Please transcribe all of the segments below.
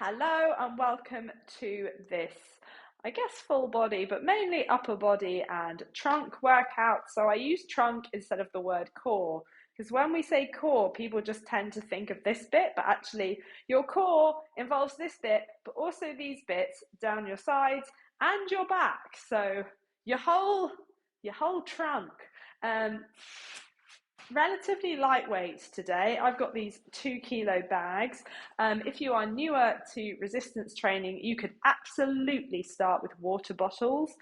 Hello and welcome to this, I guess, full body, but mainly upper body and trunk workout. So I use trunk instead of the word core because when we say core, people just tend to think of this bit, but actually your core involves this bit, but also these bits down your sides and your back. So your whole trunk. Um, Relatively lightweight today. I've got these 2 kilo bags. If you are newer to resistance training, you could absolutely start with water bottles.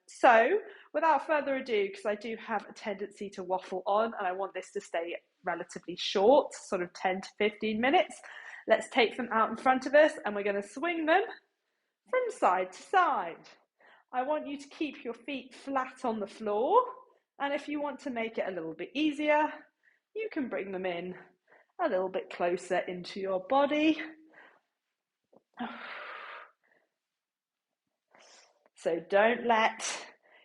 So without further ado, because I do have a tendency to waffle on and I want this to stay relatively short, sort of 10 to 15 minutes, let's take them out in front of us and we're going to swing them from side to side. I want you to keep your feet flat on the floor. And if you want to make it a little bit easier, you can bring them in a little bit closer into your body. So don't let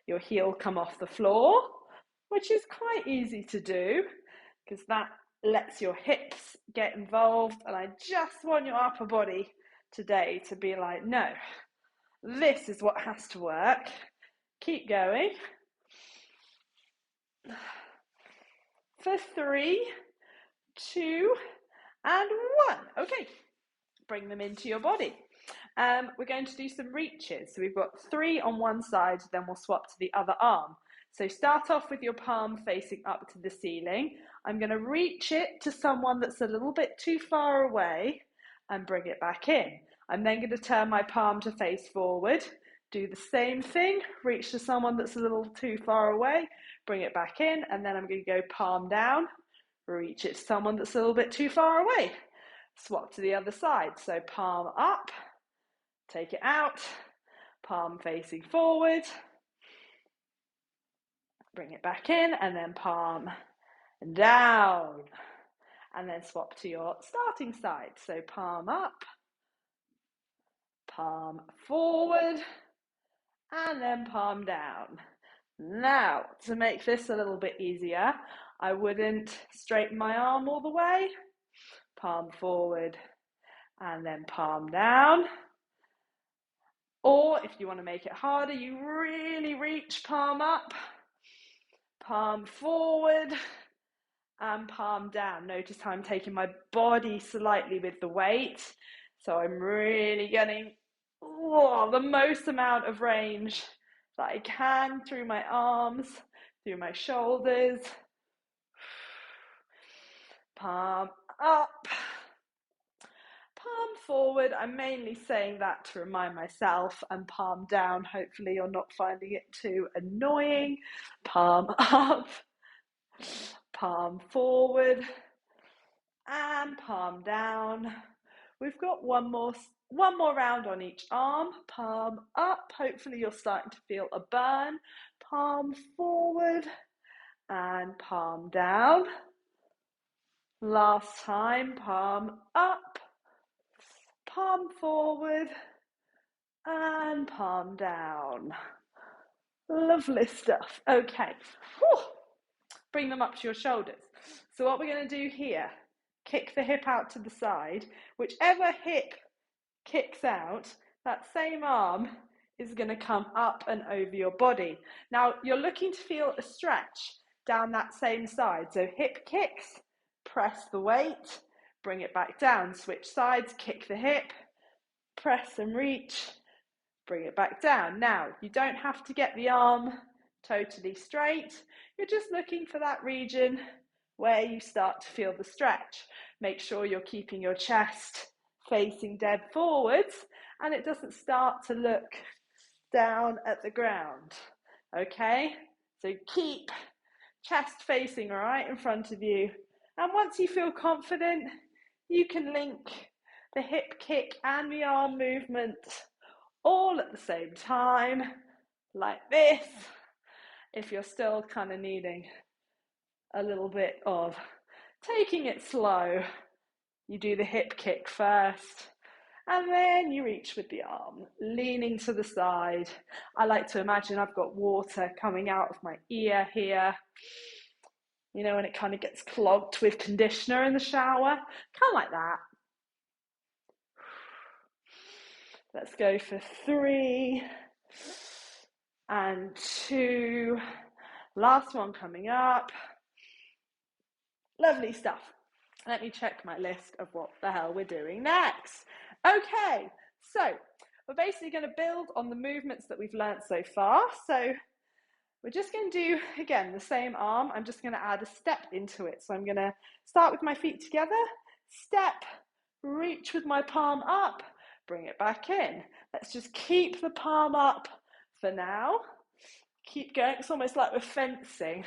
your heel come off the floor, which is quite easy to do because that lets your hips get involved. And I just want your upper body today to be like, no, this is what has to work. Keep going. For 3, 2, and 1. Okay, bring them into your body. We're going to do some reaches. So we've got 3 on one side, then we'll swap to the other arm. So start off with your palm facing up to the ceiling. I'm going to reach it to someone that's a little bit too far away and bring it back in. I'm then going to turn my palm to face forward. Do the same thing, reach to someone that's a little too far away, bring it back in, and then I'm going to go palm down, reach it to someone that's a little bit too far away. Swap to the other side, so palm up, take it out, palm facing forward, bring it back in, and then palm down. And then swap to your starting side, so palm up, palm forward, and then palm down. Now, to make this a little bit easier, I wouldn't straighten my arm all the way. Palm forward and then palm down. Or if you want to make it harder, you really reach palm up, palm forward, and palm down. Notice how I'm taking my body slightly with the weight. So I'm really getting the most amount of range that I can through my arms, through my shoulders. Palm up, palm forward. I'm mainly saying that to remind myself, and palm down. Hopefully you're not finding it too annoying. Palm up, palm forward, and palm down. We've got one more round on each arm. Palm up. Hopefully you're starting to feel a burn. Palm forward and palm down. Last time, palm up, palm forward, and palm down. Lovely stuff. Okay. Whew. Bring them up to your shoulders. So what we're going to do here, kick the hip out to the side. Whichever hip kicks out, that same arm is going to come up and over your body. Now, you're looking to feel a stretch down that same side. So hip kicks, press the weight, bring it back down. Switch sides, kick the hip, press and reach, bring it back down. Now, you don't have to get the arm totally straight. You're just looking for that region where you start to feel the stretch. Make sure you're keeping your chest facing dead forwards and it doesn't start to look down at the ground. Okay, so keep chest facing right in front of you, and once you feel confident, you can link the hip kick and the arm movement all at the same time, like this. If you're still kind of needing a little bit of taking it slow, you do the hip kick first, and then you reach with the arm, leaning to the side. I like to imagine I've got water coming out of my ear here. You know, when it kind of gets clogged with conditioner in the shower, kind of like that. Let's go for 3 and 2. Last one coming up. Lovely stuff. Let me check my list of what the hell we're doing next. Okay, so we're basically going to build on the movements that we've learnt so far. So we're just going to do, again, the same arm. I'm just going to add a step into it. So I'm going to start with my feet together, step, reach with my palm up, bring it back in. Let's just keep the palm up for now. Keep going. It's almost like we're fencing.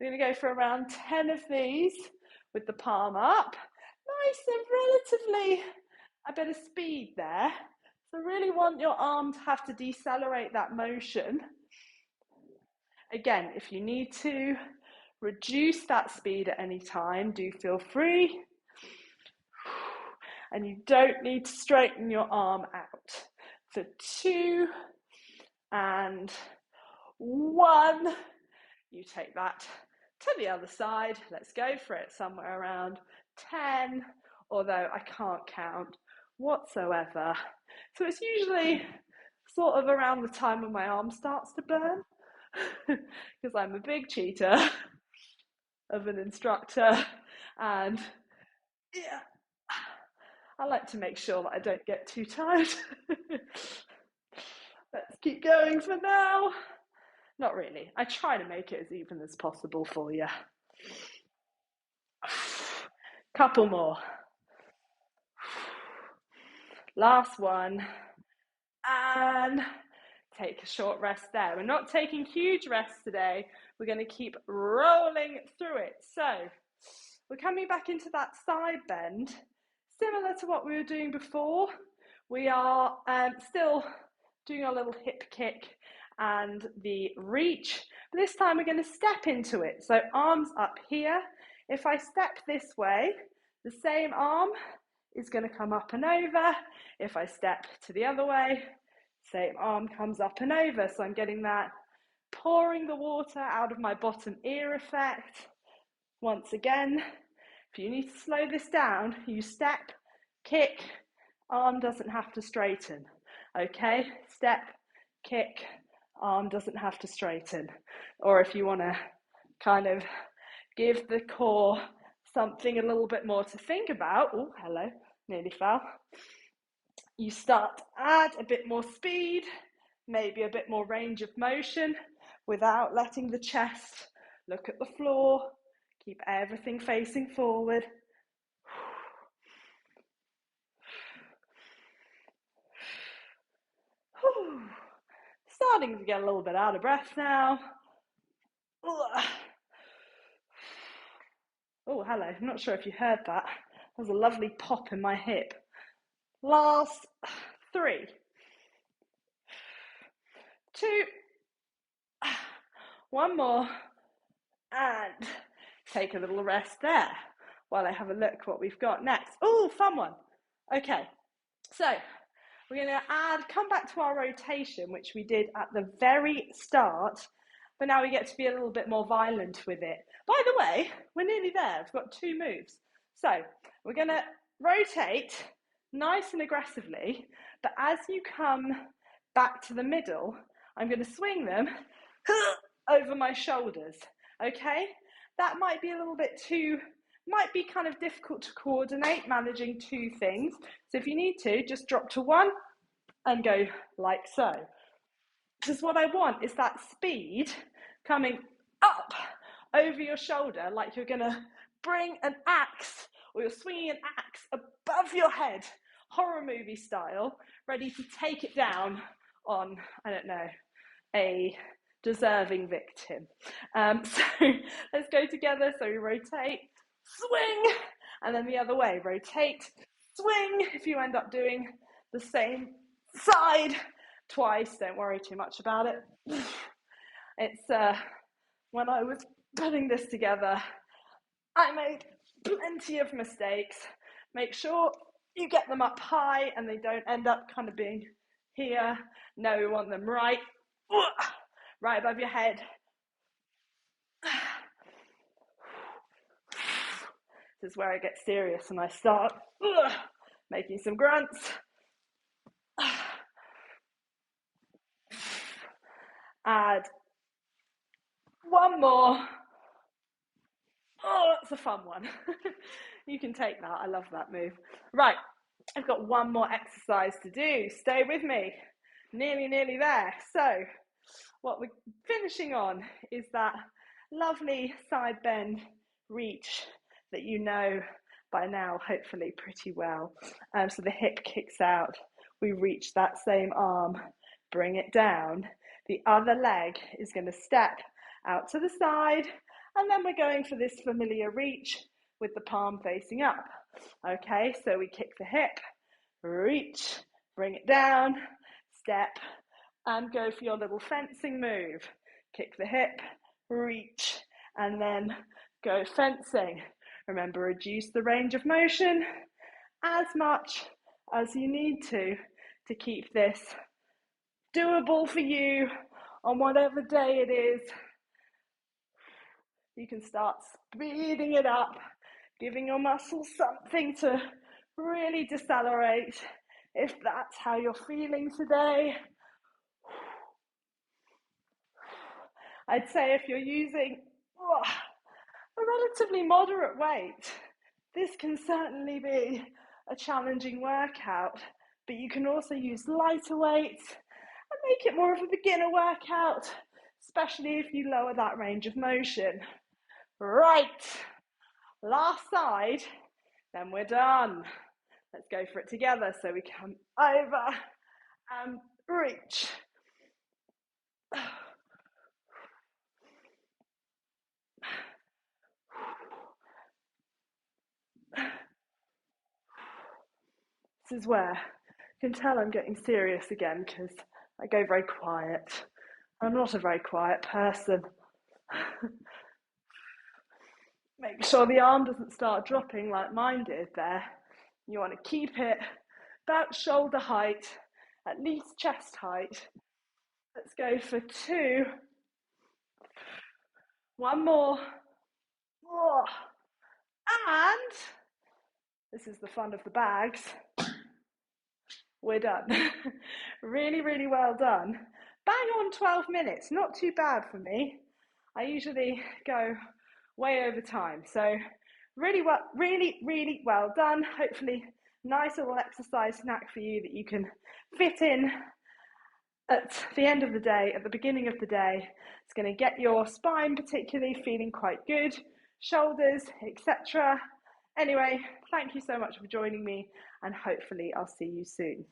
We're going to go for around 10 of these with the palm up. Nice and relatively a bit of speed there. So really want your arm to have to decelerate that motion. Again, if you need to reduce that speed at any time, do feel free. And you don't need to straighten your arm out. For 2 and 1, you take that to the other side. Let's go for it, somewhere around 10, although I can't count whatsoever. So it's usually sort of around the time when my arm starts to burn, because I'm a big cheater of an instructor, and yeah, I like to make sure that I don't get too tired. Let's keep going for now. Not really. I try to make it as even as possible for you. Couple more. Last one. And take a short rest there. We're not taking huge rests today. We're going to keep rolling through it. So we're coming back into that side bend, similar to what we were doing before. We are still doing our little hip kick and the reach, but this time we're going to step into it. So arms up here. If I step this way, the same arm is going to come up and over. If I step to the other way, same arm comes up and over. So I'm getting that pouring the water out of my bottom ear effect. Once again, if you need to slow this down, you step, kick, arm doesn't have to straighten. Okay, step, kick, arm doesn't have to straighten. Or if you want to kind of give the core something a little bit more to think about, oh, hello, nearly fell. You start to add a bit more speed, maybe a bit more range of motion without letting the chest look at the floor. Keep everything facing forward. Starting to get a little bit out of breath now. Oh, hello. I'm not sure if you heard that. There was a lovely pop in my hip. Last 3, 2, 1 more, and take a little rest there while I have a look what we've got next. Oh, fun one. Okay, so we're going to come back to our rotation, which we did at the very start, but now we get to be a little bit more violent with it. By the way, we're nearly there. We've got 2 moves. So we're going to rotate nice and aggressively, but as you come back to the middle, I'm going to swing them over my shoulders, okay? That might be a little bit might be kind of difficult to coordinate, managing 2 things. So if you need to, just drop to 1 and go like so. Because what I want is that speed coming up over your shoulder, like you're going to bring an axe, or you're swinging an axe above your head, horror movie style, ready to take it down on, I don't know, a deserving victim. So let's go together. So we rotate, swing, and then the other way, rotate, swing. If you end up doing the same side twice, don't worry too much about it. It's when I was putting this together, I made plenty of mistakes. Make sure you get them up high and they don't end up kind of being here. No, we want them right above your head. This is where I get serious and I start making some grunts. Add one more. Oh, that's a fun one. You can take that. I love that move. Right, I've got one more exercise to do. Stay with me. Nearly there. So, what we're finishing on is that lovely side bend reach that you know by now, hopefully, pretty well. So the hip kicks out. We reach that same arm, bring it down. The other leg is going to step out to the side, and then we're going for this familiar reach with the palm facing up. Okay, so we kick the hip, reach, bring it down, step, and go for your little fencing move. Kick the hip, reach, and then go fencing. Remember, reduce the range of motion as much as you need to keep this doable for you on whatever day it is. You can start speeding it up, giving your muscles something to really decelerate if that's how you're feeling today. I'd say if you're using a relatively moderate weight, this can certainly be a challenging workout, but you can also use lighter weights and make it more of a beginner workout, especially if you lower that range of motion. Right, last side, then we're done. Let's go for it together. So we come over and reach. This is where you can tell I'm getting serious again because I go very quiet. I'm not a very quiet person. Make sure the arm doesn't start dropping like mine did there. You want to keep it about shoulder height, at least chest height. Let's go for 2. One more. Oh. And this is the fun of the bags. We're done. Really well done. Bang on 12 minutes, not too bad for me. I usually go way over time. So really well done. Hopefully nice little exercise snack for you that you can fit in at the end of the day, at the beginning of the day. It's going to get your spine particularly feeling quite good, shoulders, etc. Anyway, thank you so much for joining me, and hopefully I'll see you soon.